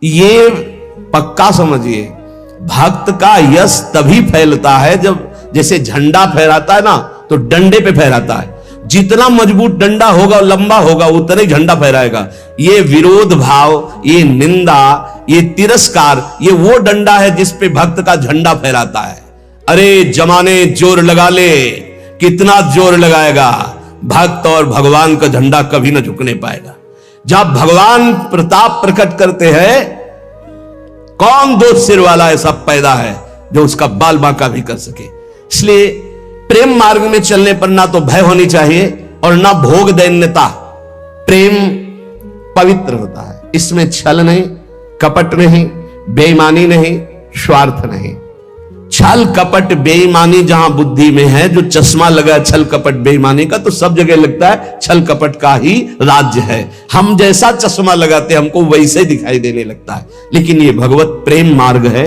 ये पक्का समझिए, भक्त का यश तभी फैलता है जब, जैसे झंडा फहराता है ना तो डंडे पे फहराता है, जितना मजबूत डंडा होगा लंबा होगा उतना ही झंडा फहराएगा। ये विरोध भाव, ये निंदा, ये तिरस्कार, ये वो डंडा है जिस पे भक्त का झंडा फहराता है। अरे जमाने जोर लगा ले, कितना जोर लगाएगा, भक्त और भगवान का झंडा कभी ना झुकने पाएगा। जब भगवान प्रताप प्रकट करते हैं, कौन दो सिर वाला ऐसा पैदा है जो उसका बाल बांका भी कर सके। इसलिए प्रेम मार्ग में चलने पर ना तो भय होनी चाहिए और ना भोग दैन्यता। प्रेम पवित्र होता है, इसमें छल नहीं, कपट नहीं, बेईमानी नहीं, स्वार्थ नहीं। छल कपट बेईमानी जहां बुद्धि में है, जो चश्मा लगा छल कपट बेईमानी का, तो सब जगह लगता है छल कपट का ही राज्य है। हम जैसा चश्मा लगाते हमको वैसे दिखाई देने लगता है। लेकिन ये भगवत प्रेम मार्ग है।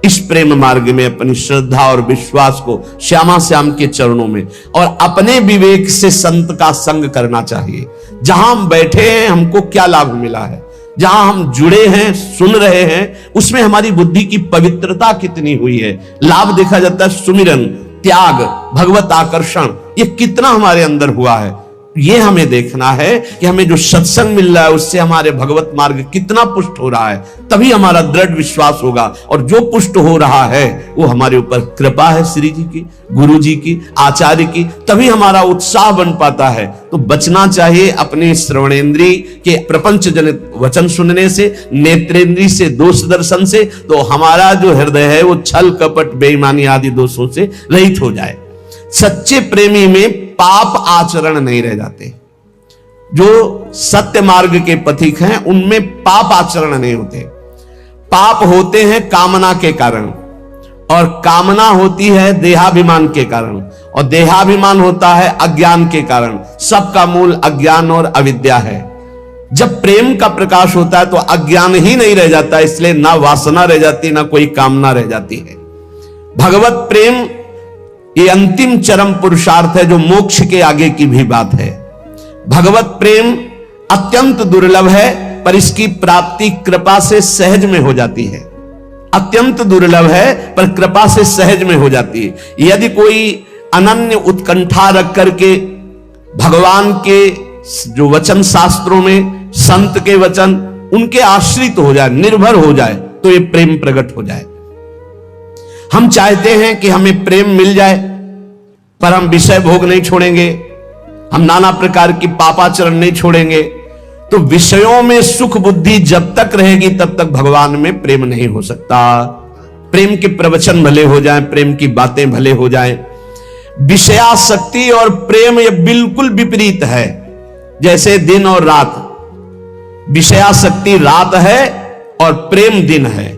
इस प्रेम मार्ग में अपनी श्रद्धा और विश्वास को श्यामा श्याम के चरणों में और अपने विवेक से संत का संग करना चाहिए। जहां हम बैठे हैं हमको क्या लाभ मिला है, जहां हम जुड़े हैं, सुन रहे हैं, उसमें हमारी बुद्धि की पवित्रता कितनी हुई है। लाभ देखा जाता है सुमिरन, त्याग, भगवत आकर्षण, ये कितना हमारे अंदर हुआ है। ये हमें देखना है कि हमें जो सत्संग मिल रहा है उससे हमारे भगवत मार्ग कितना पुष्ट हो रहा है, तभी हमारा दृढ़ विश्वास होगा। और जो पुष्ट हो रहा है वो हमारे ऊपर कृपा है श्री जी की, गुरु जी की, आचार्य की, तभी हमारा उत्साह बन पाता है। तो बचना चाहिए अपने श्रवणेन्द्रीय के प्रपंच जनित वचन सुनने से, नेत्रेंद्रीय से दोष दर्शन से, तो हमारा जो हृदय है वो छल कपट बेईमानी आदि दोषों से रहित हो जाए। सच्चे प्रेमी में पाप आचरण नहीं रह जाते। जो सत्य मार्ग के पथिक हैं उनमें पाप आचरण नहीं होते। पाप होते हैं कामना के कारण, और कामना होती है देहाभिमान के कारण, और देहाभिमान होता है अज्ञान के कारण। सबका मूल अज्ञान और अविद्या है। जब प्रेम का प्रकाश होता है तो अज्ञान ही नहीं रह जाता, इसलिए ना वासना रह जाती, ना कोई कामना रह जाती है। भगवत प्रेम ये अंतिम चरम पुरुषार्थ है, जो मोक्ष के आगे की भी बात है। भगवत प्रेम अत्यंत दुर्लभ है, पर इसकी प्राप्ति कृपा से सहज में हो जाती है। अत्यंत दुर्लभ है पर कृपा से सहज में हो जाती है। यदि कोई अनन्य उत्कंठा रख करके भगवान के जो वचन शास्त्रों में, संत के वचन, उनके आश्रित हो जाए, निर्भर हो जाए, तो ये प्रेम प्रकट हो जाए। हम चाहते हैं कि हमें प्रेम मिल जाए, पर हम विषय भोग नहीं छोड़ेंगे, हम नाना प्रकार की पापाचरण नहीं छोड़ेंगे, तो विषयों में सुख बुद्धि जब तक रहेगी तब तक भगवान में प्रेम नहीं हो सकता। प्रेम के प्रवचन भले हो जाएं, प्रेम की बातें भले हो जाएं, विषयासक्ति और प्रेम ये बिल्कुल विपरीत है। जैसे दिन और रात, विषयासक्ति रात है और प्रेम दिन है।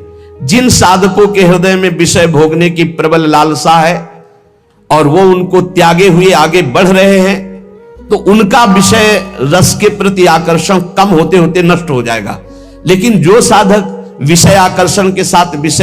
जिन साधकों के हृदय में विषय भोगने की प्रबल लालसा है और वो उनको त्यागे हुए आगे बढ़ रहे हैं, तो उनका विषय रस के प्रति आकर्षण कम होते होते नष्ट हो जाएगा। लेकिन जो साधक विषय आकर्षण के साथ विषय